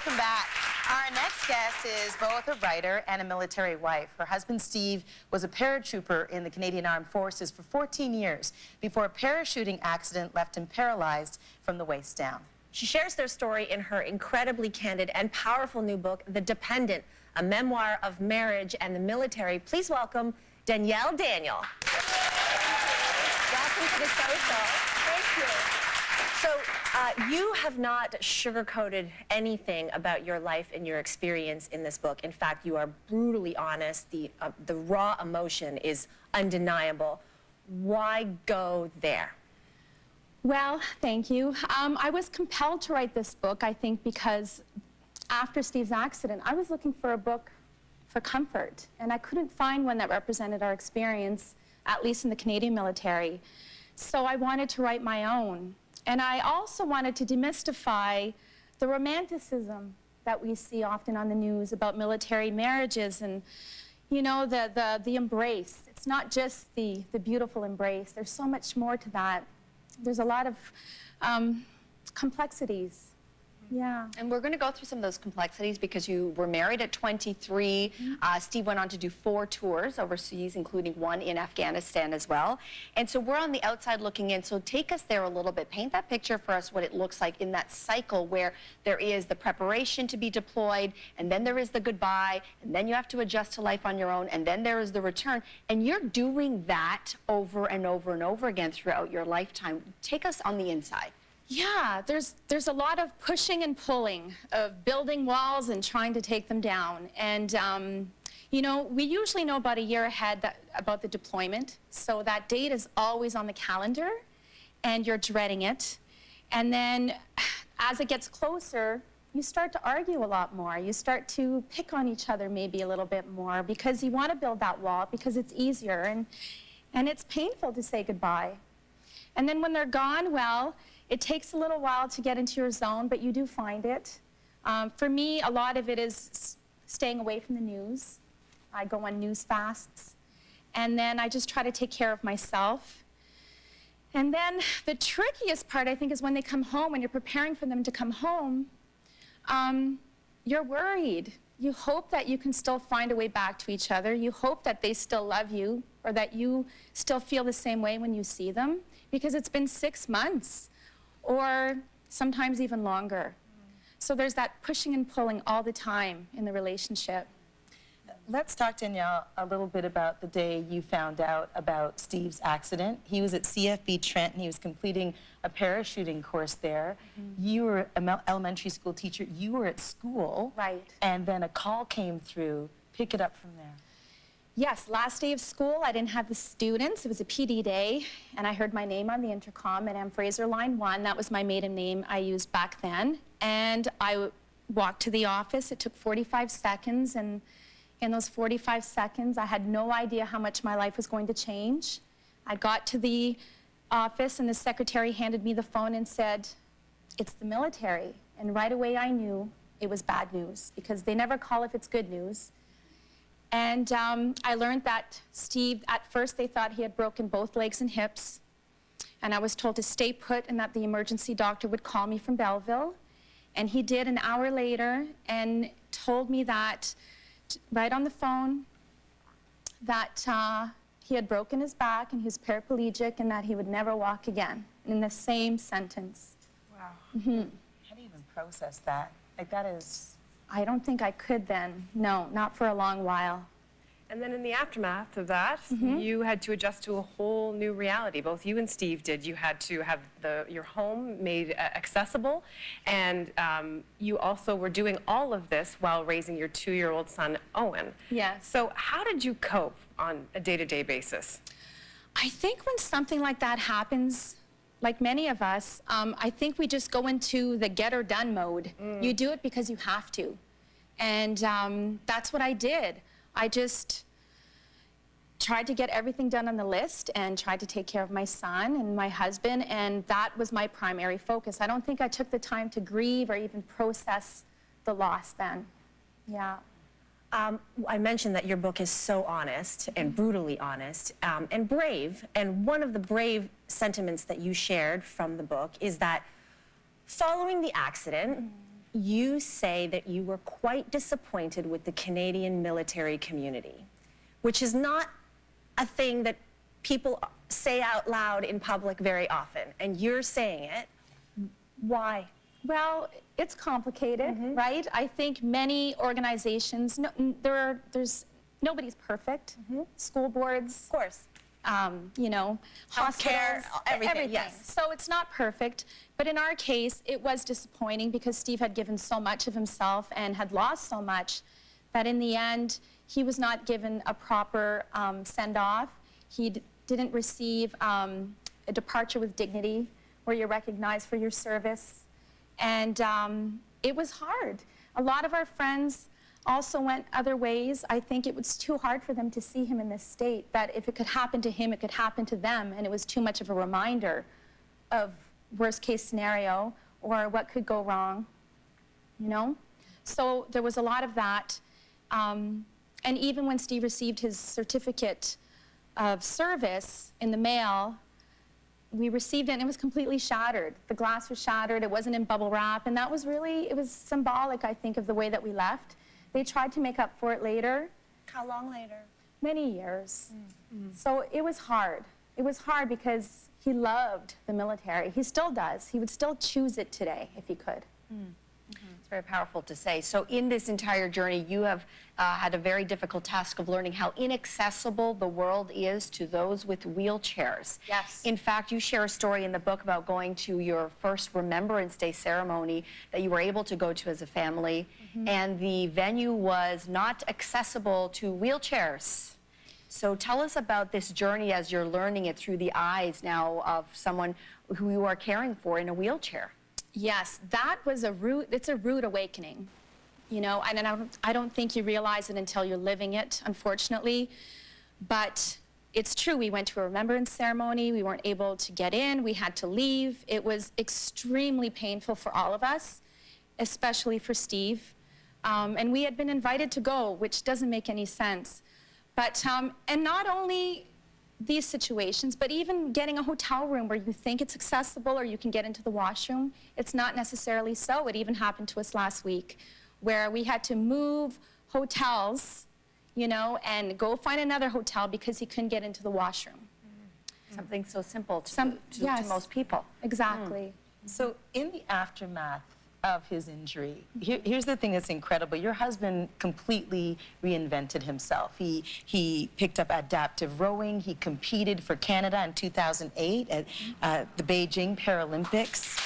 welcome back. Our next guest is both a writer and a military wife. Her husband, Steve, was a paratrooper in the Canadian Armed Forces for 14 years before a parachuting accident left him paralyzed from the waist down. She shares their story in her incredibly candid and powerful new book, The Dependent, a memoir of marriage and the military. Please welcome Danielle Daniel. Welcome to the social. Thank you. So, you have not sugarcoated anything about your life and your experience in this book. In fact, you are brutally honest. The raw emotion is undeniable. Why go there? Well, thank you. I was compelled to write this book, I think, because after Steve's accident, I was looking for a book for comfort, and I couldn't find one that represented our experience, at least in the Canadian military. So I wanted to write my own. And I also wanted to demystify the romanticism that we see often on the news about military marriages and, you know, the embrace. It's not just the beautiful embrace. There's so much more to that. There's a lot of complexities. Yeah. And we're going to go through some of those complexities because you were married at 23. Steve went on to do 4 tours overseas, including one in Afghanistan as well. And so we're on the outside looking in. So take us there a little bit. Paint that picture for us, what it looks like in that cycle where there is the preparation to be deployed, and then there is the goodbye, and then you have to adjust to life on your own, and then there is the return. And you're doing that over and over and over again throughout your lifetime. Take us on the inside. Yeah, there's a lot of pushing and pulling, of building walls and trying to take them down. And, you know, we usually know about a year ahead about the deployment, so that date is always on the calendar, and you're dreading it. And then as it gets closer, you start to argue a lot more. You start to pick on each other maybe a little bit more because you want to build that wall because it's easier, and it's painful to say goodbye. And then when they're gone, well, it takes a little while to get into your zone, but you do find it. For me, a lot of it is staying away from the news. I go on news fasts, and then I just try to take care of myself. And then the trickiest part, I think, is when they come home, when you're preparing for them to come home, you're worried. You hope that you can still find a way back to each other. You hope that they still love you, or that you still feel the same way when you see them, because it's been 6 months. Or sometimes even longer. So there's that pushing and pulling all the time in the relationship. Let's talk, Danielle, a little bit about the day you found out about Steve's accident. He was at CFB Trenton. He was completing a parachuting course there. You were an elementary school teacher. You were at school. Right. And then a call came through. Pick it up from there. Yes, last day of school, I didn't have the students. It was a PD day, and I heard my name on the intercom at M. Fraser Line 1. That was my maiden name I used back then. And I walked to the office. It took 45 seconds, and in those 45 seconds, I had no idea how much my life was going to change. I got to the office, and the secretary handed me the phone and said, "It's the military." And right away, I knew it was bad news, because they never call if it's good news. And I learned that Steve, at first they thought he had broken both legs and hips. And I was told to stay put and that the emergency doctor would call me from Belleville. And he did an hour later and told me that, right on the phone, that he had broken his back and he was paraplegic and that he would never walk again, in the same sentence. Wow. How do you even process that? Like, that is... I don't think I could then. No, not for a long while. And then in the aftermath of that, you had to adjust to a whole new reality. Both you and Steve did. You had to have your home made accessible, and you also were doing all of this while raising your 2-year-old son, Owen. Yes. So how did you cope on a day-to-day basis? I think when something like that happens, like many of us, I think we just go into the get-or-done mode. You do it because you have to. And that's what I did. I just tried to get everything done on the list and tried to take care of my son and my husband, and that was my primary focus. I don't think I took the time to grieve or even process the loss then. Yeah. I mentioned that your book is so honest and brutally honest and brave. And one of the brave sentiments that you shared from the book is that following the accident, you say that you were quite disappointed with the Canadian military community, which is not a thing that people say out loud in public very often, and you're saying it. Why? Well, it's complicated, right? I think many organizations, there's nobody's perfect. School boards, Of course. you know, Healthcare, hospitals, everything, yes. So it's not perfect, but in our case, it was disappointing because Steve had given so much of himself and had lost so much that in the end, he was not given a proper send-off. He didn't receive a departure with dignity where you're recognized for your service. And it was hard. A lot of our friends also went other ways. I think it was too hard for them to see him in this state, that if it could happen to him, it could happen to them, and it was too much of a reminder of worst case scenario or what could go wrong, you know? So there was a lot of that. And even when Steve received his certificate of service in the mail, we received it and it was completely shattered. The glass was shattered, it wasn't in bubble wrap, and that was really, it was symbolic, I think, of the way that we left. They tried to make up for it later. How long later? Many years. So it was hard. It was hard because he loved the military. He still does. He would still choose it today if he could. It's very powerful to say. So in this entire journey, you have had a very difficult task of learning how inaccessible the world is to those with wheelchairs. Yes. In fact, you share a story in the book about going to your first Remembrance Day ceremony that you were able to go to as a family, and the venue was not accessible to wheelchairs. So tell us about this journey as you're learning it through the eyes now of someone who you are caring for in a wheelchair. Yes, that was it's a rude awakening, you know, and I don't think you realize it until you're living it, unfortunately. But it's true, we went to a remembrance ceremony, we weren't able to get in, we had to leave. It was extremely painful for all of us, especially for Steve. And we had been invited to go, which doesn't make any sense. But, and not only these situations, but even getting a hotel room where you think it's accessible or you can get into the washroom, it's not necessarily so. It even happened to us last week where we had to move hotels, you know, and go find another hotel because he couldn't get into the washroom. Something so simple to Yes. most people. Exactly. So in the aftermath of his injury, here's the thing that's incredible. Your husband completely reinvented himself. He picked up adaptive rowing. He competed for Canada in 2008 at the Beijing Paralympics.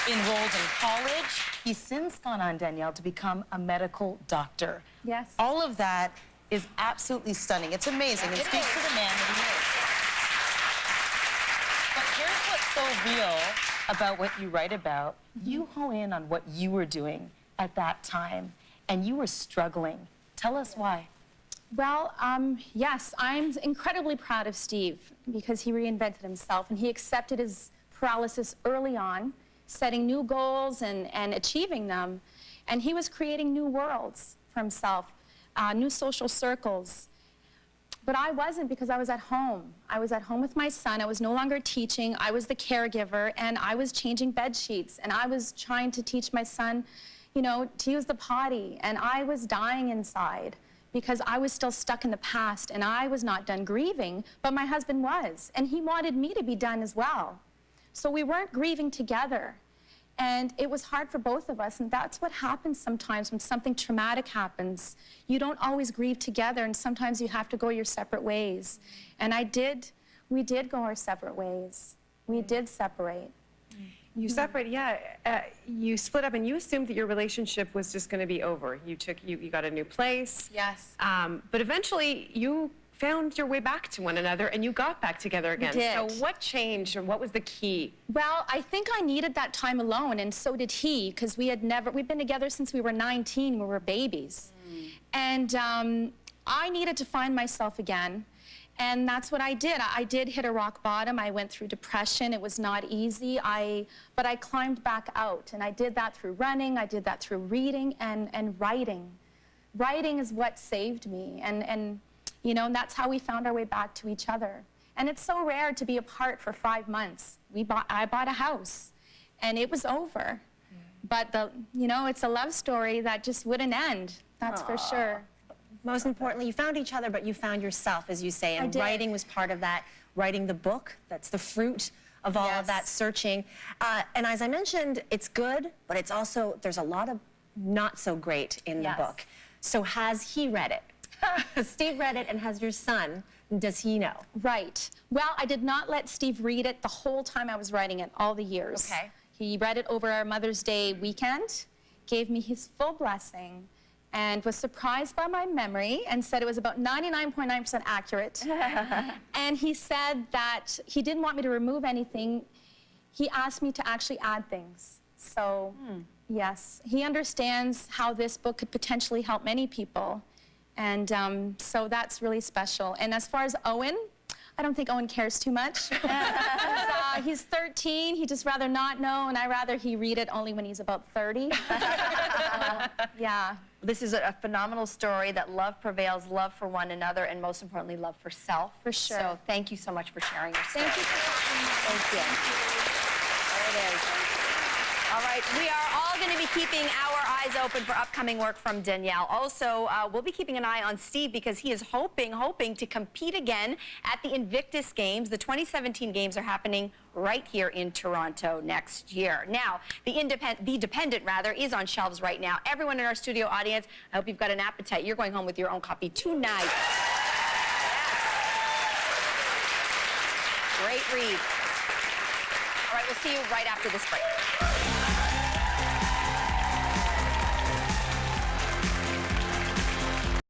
He enrolled in college. He's since gone on, Danielle, to become a medical doctor. Yes. All of that is absolutely stunning. It's amazing. It speaks to the man that he is. But here's what's so real about what you write about. You hone in on what you were doing at that time, and you were struggling. Tell us why. Well, yes, I'm incredibly proud of Steve because he reinvented himself and he accepted his paralysis early on, setting new goals and achieving them. And he was creating new worlds for himself, new social circles. But I wasn't because I was at home. I was at home with my son. I was no longer teaching. I was the caregiver, and I was changing bed sheets, and I was trying to teach my son, you know, to use the potty, and I was dying inside because I was still stuck in the past, and I was not done grieving, but my husband was, and he wanted me to be done as well. So we weren't grieving together. And it was hard for both of us, and that's what happens sometimes when something traumatic happens. You don't always grieve together, and sometimes you have to go your separate ways. And we did go our separate ways. We did separate. You separate, yeah. You split up, and you assumed that your relationship was just going to be over. You got a new place. Yes. But eventually, you found your way back to one another, and you got back together again. did. So what changed, or what was the key? Well, I think I needed that time alone, and so did he, because we'd been together since we were 19, we were babies. And I needed to find myself again, and that's what I did. I did hit a rock bottom. I went through depression. It was not easy, but I climbed back out, and I did that through running, I did that through reading and writing. Writing is what saved me, and you know, and that's how we found our way back to each other. And it's so rare to be apart for 5 months. I bought a house, and it was over. But it's a love story that just wouldn't end. That's for sure. Most importantly, you found each other, but you found yourself, as you say, and did. writing was part of that. Writing the book, that's the fruit of all of that searching. And as I mentioned, it's good, but it's also, there's a lot of not so great in the book. So has he read it? Steve read it, and has your son, does he know? Right. Well, I did not let Steve read it the whole time I was writing it, all the years. Okay. He read it over our Mother's Day weekend, gave me his full blessing, and was surprised by my memory and said it was about 99.9% accurate. And he said that he didn't want me to remove anything. He asked me to actually add things. So, yes, he understands how this book could potentially help many people. And so that's really special. And as far as Owen, I don't think Owen cares too much. He's 13, he'd just rather not know, and I'd rather he read it only when he's about 30. Yeah. This is a phenomenal story that love prevails, love for one another, and most importantly, love for self. For sure. So thank you so much for sharing your story. Thank you for having me. Thank you. There it is. All right, we are all going to be keeping our eyes open for upcoming work from Danielle. Also, we'll be keeping an eye on Steve because he is hoping to compete again at the Invictus Games. The 2017 Games are happening right here in Toronto next year. Now, The Dependent is on shelves right now. Everyone in our studio audience, I hope you've got an appetite. You're going home with your own copy tonight. Yes. Great read. All right, we'll see you right after this break.